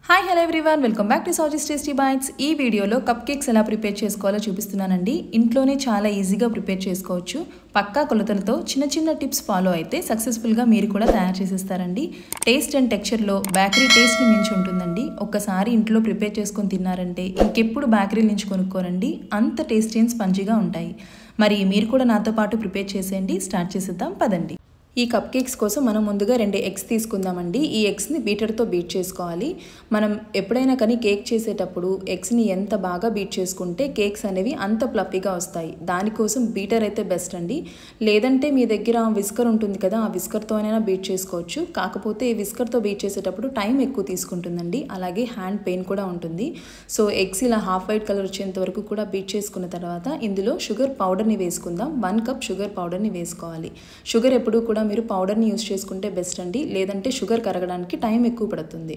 Hi hello everyone welcome back to Souji's tasty bites. ఈ వీడియోలో cup cakes ఎలా prepare చేసుకోవాలో చూపిస్తున్నానండి. ఇంట్లోనే చాలా ఈజీగా ప్రిపేర్ చేసుకోవచ్చు. పక్కా కొలతలతో చిన్న చిన్న టిప్స్ ఫాలో అయితే సక్సెస్ఫుల్గా మీరు కూడా తయారు చేసేస్తారండి. టేస్ట్ అండ్ టెక్స్చర్లో బేకరీ టేస్ట్ని మించి ఉంటుందండి. ఒక్కసారి ఇంట్లో ప్రిపేర్ చేసుకొని తిన్నారంటే ఇంకెప్పుడు బేకరీ నుంచి కొనుక్కోరండి, అంత టేస్టీ అండ్ స్పంజీగా ఉంటాయి. మరి మీరు కూడా నాతో పాటు ప్రిపేర్ చేసేయండి. స్టార్ట్ చేసేద్దాం పదండి. ఈ కప్ కేక్స్ కోసం మనం ముందుగా 2 ఎగ్స్ తీసుకుందామండి. ఈ ఎగ్స్ని బీటర్తో బీట్ చేసుకోవాలి. మనం ఎప్పుడైనా కానీ కేక్ చేసేటప్పుడు ఎగ్స్ని ఎంత బాగా బీట్ చేసుకుంటే కేక్స్ అనేవి అంత ప్లఫీగా వస్తాయి. దానికోసం బీటర్ అయితే బెస్ట్ అండి. లేదంటే మీ దగ్గర విస్కర్ ఉంటుంది కదా, ఆ విస్కర్తోనైనా బీట్ చేసుకోవచ్చు. కాకపోతే విస్కర్తో బీట్ చేసేటప్పుడు టైం ఎక్కువ తీసుకుంటుందండి, అలాగే హ్యాండ్ పెయిన్ కూడా ఉంటుంది. సో ఎగ్స్ ఇలా హాఫ్ వైట్ కలర్ వచ్చేంత వరకు కూడా బీట్ చేసుకున్న తర్వాత ఇందులో షుగర్ పౌడర్ని వేసుకుందాం. 1 కప్ షుగర్ పౌడర్ని వేసుకోవాలి. షుగర్ ఎప్పుడు కూడా మీరు పౌడర్ని యూస్ చేసుకుంటే బెస్ట్ అండి, లేదంటే షుగర్ కరగడానికి టైం ఎక్కువ పడుతుంది.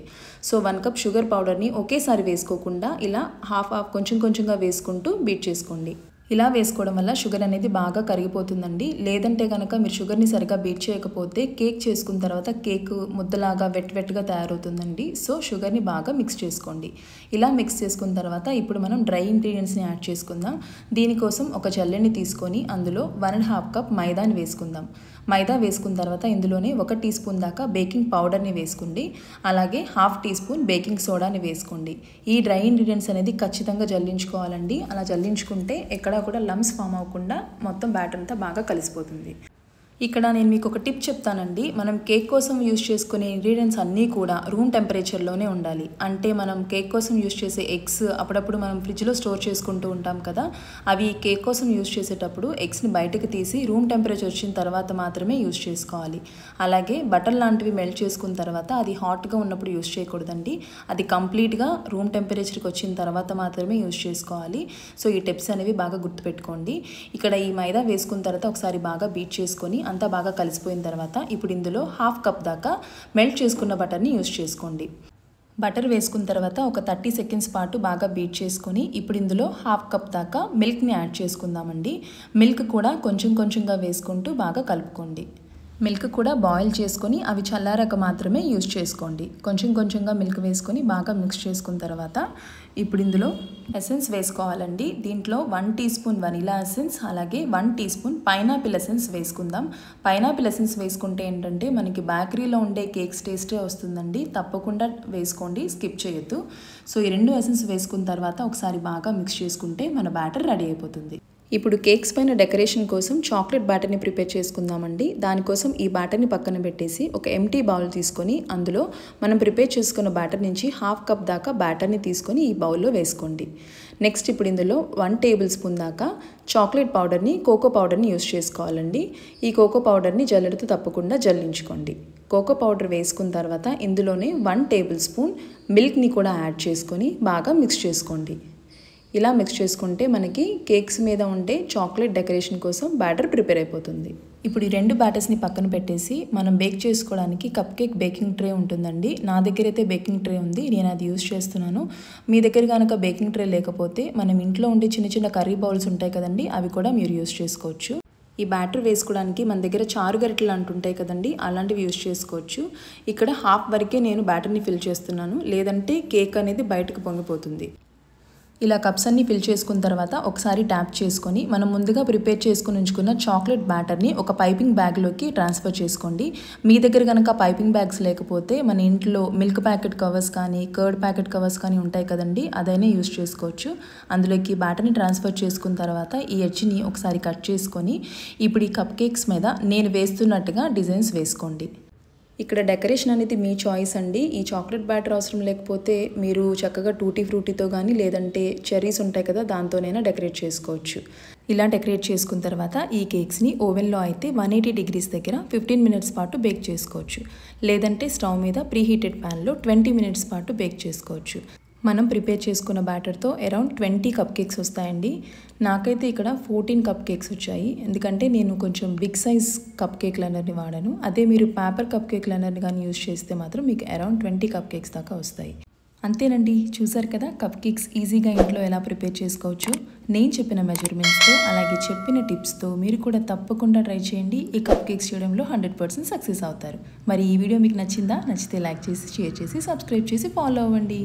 సో 1 కప్ షుగర్ పౌడర్ని ఒకేసారి వేసుకోకుండా ఇలా హాఫ్ కొంచెం కొంచెంగా వేసుకుంటూ బీట్ చేసుకోండి. ఇలా వేసుకోవడం వల్ల షుగర్ అనేది బాగా కరిగిపోతుందండి. లేదంటే కనుక మీరు షుగర్ని సరిగా బీట్ చేయకపోతే కేక్ చేసుకున్న తర్వాత కేక్ ముద్దలాగా వెట్గా తయారవుతుందండి. సో షుగర్ని బాగా మిక్స్ చేసుకోండి. ఇలా మిక్స్ చేసుకున్న తర్వాత ఇప్పుడు మనం డ్రై ఇంగ్రీడియంట్స్ని యాడ్ చేసుకుందాం. దీనికోసం ఒక జల్లెని తీసుకొని అందులో 1.5 కప్ మైదాని వేసుకుందాం. మైదా వేసుకున్న తర్వాత ఇందులోనే 1 టీ స్పూన్ దాకా బేకింగ్ పౌడర్ని వేసుకోండి. అలాగే 1/2 టీ స్పూన్ బేకింగ్ సోడాని వేసుకోండి. ఈ డ్రై ఇంగ్రీడియంట్స్ అనేది ఖచ్చితంగా జల్లించుకోవాలండి. అలా జల్లించుకుంటే ఎక్కడా కూడా లమ్స్ ఫామ్ అవ్వకుండా మొత్తం బ్యాటర్ అంతా బాగా కలిసిపోతుంది. ఇక్కడ నేను మీకు ఒక టిప్ చెప్తానండి. మనం కేక్ కోసం యూజ్ చేసుకునే ఇంగ్రీడియంట్స్ అన్నీ కూడా రూమ్ టెంపరేచర్లోనే ఉండాలి. అంటే మనం కేక్ కోసం యూజ్ చేసే ఎగ్స్ అప్పుడప్పుడు మనం ఫ్రిడ్జ్లో స్టోర్ చేసుకుంటూ ఉంటాం కదా, అవి కేక్ కోసం యూజ్ చేసేటప్పుడు ఎగ్స్ని బయటకు తీసి రూమ్ టెంపరేచర్ వచ్చిన తర్వాత మాత్రమే యూజ్ చేసుకోవాలి. అలాగే బటర్ లాంటివి మెల్ట్ చేసుకున్న తర్వాత అది హాట్గా ఉన్నప్పుడు యూజ్ చేయకూడదండి. అది కంప్లీట్గా రూమ్ టెంపరేచర్కి వచ్చిన తర్వాత మాత్రమే యూజ్ చేసుకోవాలి. సో ఈ టిప్స్ అనేవి బాగా గుర్తుపెట్టుకోండి. ఇక్కడ ఈ మైదా వేసుకున్న తర్వాత ఒకసారి బాగా బీట్ చేసుకొని అంతా బాగా కలిసిపోయిన తర్వాత ఇప్పుడు ఇందులో 1/2 కప్ దాకా మెల్ట్ చేసుకున్న బటర్ని యూజ్ చేసుకోండి. బటర్ వేసుకున్న తర్వాత ఒక 30 సెకండ్స్ పాటు బాగా బీట్ చేసుకొని ఇప్పుడు ఇందులో 1/2 కప్ దాకా మిల్క్ని యాడ్ చేసుకుందామండి. మిల్క్ కూడా కొంచెం కొంచెంగా వేసుకుంటూ బాగా కలుపుకోండి. మిల్క్ కూడా బాయిల్ చేసుకొని అవి చల్లారాక మాత్రమే యూజ్ చేసుకోండి. కొంచెం కొంచెంగా మిల్క్ వేసుకొని బాగా మిక్స్ చేసుకున్న తర్వాత ఇప్పుడు ఇందులో ఎసెన్స్ వేసుకోవాలండి. దీంట్లో 1 టీ స్పూన్ వనిలా ఎసెన్స్, అలాగే 1 టీ స్పూన్ పైనాపిల్ ఎసెన్స్ వేసుకుందాం. పైనాపిల్ ఎసెన్స్ వేసుకుంటే ఏంటంటే మనకి బేకరీలో ఉండే కేక్స్ టేస్టే వస్తుందండి. తప్పకుండా వేసుకోండి, స్కిప్ చేయొద్దు. సో ఈ 2 ఎసెన్స్ వేసుకున్న తర్వాత ఒకసారి బాగా మిక్స్ చేసుకుంటే మన బ్యాటర్ రెడీ అయిపోతుంది. ఇప్పుడు కేక్స్ పైన డెకరేషన్ కోసం చాక్లెట్ బ్యాటర్ని ప్రిపేర్ చేసుకుందామండి. దానికోసం ఈ బ్యాటర్ని పక్కన పెట్టేసి ఒక ఎంటీ బౌల్ తీసుకొని అందులో మనం ప్రిపేర్ చేసుకున్న బ్యాటర్ నుంచి 1/2 కప్ దాకా బ్యాటర్ని తీసుకొని ఈ బౌల్లో వేసుకోండి. నెక్స్ట్ ఇప్పుడు ఇందులో 1 టేబుల్ స్పూన్ దాకా చాక్లెట్ పౌడర్ని, కోకో పౌడర్ని యూస్ చేసుకోవాలండి. ఈ కోకో పౌడర్ని జల్లెడతో తప్పకుండా జల్లించుకోండి. కోకో పౌడర్ వేసుకున్న తర్వాత ఇందులోనే 1 టేబుల్ స్పూన్ మిల్క్ని కూడా యాడ్ చేసుకొని బాగా మిక్స్ చేసుకోండి. ఇలా మిక్స్ చేసుకుంటే మనకి కేక్స్ మీద ఉండే చాక్లెట్ డెకరేషన్ కోసం బ్యాటర్ ప్రిపేర్ అయిపోతుంది. ఇప్పుడు ఈ 2 బ్యాటర్స్ని పక్కన పెట్టేసి మనం బేక్ చేసుకోవడానికి కప్ కేక్ బేకింగ్ ట్రే ఉంటుందండి. నా దగ్గర అయితే బేకింగ్ ట్రే ఉంది, నేను అది యూస్ చేస్తున్నాను. మీ దగ్గర కనుక బేకింగ్ ట్రే లేకపోతే మనం ఇంట్లో ఉండే చిన్న చిన్న కర్రీ బౌల్స్ ఉంటాయి కదండి, అవి కూడా మీరు యూస్ చేసుకోవచ్చు. ఈ బ్యాటర్ వేసుకోవడానికి మన దగ్గర చారు గరిటెలు అంటుంటాయి కదండి, అలాంటివి యూస్ చేసుకోవచ్చు. ఇక్కడ 1/2 వరకే నేను బ్యాటర్ని ఫిల్ చేస్తున్నాను, లేదంటే కేక్ అనేది బయటకు పొంగిపోతుంది. ఇలా కప్స్ అన్ని ఫిల్ చేసుకున్న తర్వాత ఒకసారి ట్యాప్ చేసుకొని మనం ముందుగా ప్రిపేర్ చేసుకుని ఉంచుకున్న చాక్లెట్ బ్యాటర్ని ఒక పైపింగ్ బ్యాగ్లోకి ట్రాన్స్ఫర్ చేసుకోండి. మీ దగ్గర కనుక పైపింగ్ బ్యాగ్స్ లేకపోతే మన ఇంట్లో మిల్క్ ప్యాకెట్ కవర్స్ కానీ కర్డ్ ప్యాకెట్ కవర్స్ కానీ ఉంటాయి కదండి, అదైనా యూజ్ చేసుకోవచ్చు. అందులోకి బ్యాటర్ని ట్రాన్స్ఫర్ చేసుకున్న తర్వాత ఈ ఎడ్జ్ని ఒకసారి కట్ చేసుకొని ఇప్పుడు ఈ కప్ కేక్స్ మీద నేను వేస్తున్నట్టుగా డిజైన్స్ వేసుకోండి. ఇక్కడ డెకరేషన్ అనేది మీ చాయిస్ అండి. ఈ చాక్లెట్ బ్యాటర్ అవసరం లేకపోతే మీరు చక్కగా టూటీ ఫ్రూటీతో కానీ లేదంటే చెర్రీస్ ఉంటాయి కదా, దాంతోనైనా డెకరేట్ చేసుకోవచ్చు. ఇలా డెకరేట్ చేసుకున్న తర్వాత ఈ కేక్స్ని ఓవెన్లో అయితే 180 డిగ్రీస్ దగ్గర 15 మినిట్స్ పాటు బేక్ చేసుకోవచ్చు. లేదంటే స్టవ్ మీద ప్రీహీటెడ్ ప్యాన్లో 20 మినిట్స్ పాటు బేక్ చేసుకోవచ్చు. మనం ప్రిపేర్ చేసుకున్న బ్యాటర్తో అరౌండ్ 20 కప్ కేక్స్ వస్తాయండి. నాకైతే ఇక్కడ 14 కప్ కేక్స్ వచ్చాయి, ఎందుకంటే నేను కొంచెం బిగ్ సైజ్ కప్ కేక్ లైనర్ని వాడాను. అదే మీరు పేపర్ కప్ కేక్ లైనర్ని కానీ యూజ్ చేస్తే మాత్రం మీకు అరౌండ్ 20 కప్ కేక్స్ దాకా వస్తాయి. అంతేనండి, చూసారు కదా కప్ కేక్స్ ఈజీగా ఇంట్లో ఎలా ప్రిపేర్ చేసుకోవచ్చు. నేను చెప్పిన మెజర్మెంట్స్తో అలాగే చెప్పిన టిప్స్తో మీరు కూడా తప్పకుండా ట్రై చేయండి. ఈ కప్ కేక్స్ చేయడంలో 100% సక్సెస్ అవుతారు. మరి ఈ వీడియో మీకు నచ్చిందా? నచ్చితే లైక్ చేసి, షేర్ చేసి, సబ్స్క్రైబ్ చేసి ఫాలో అవ్వండి.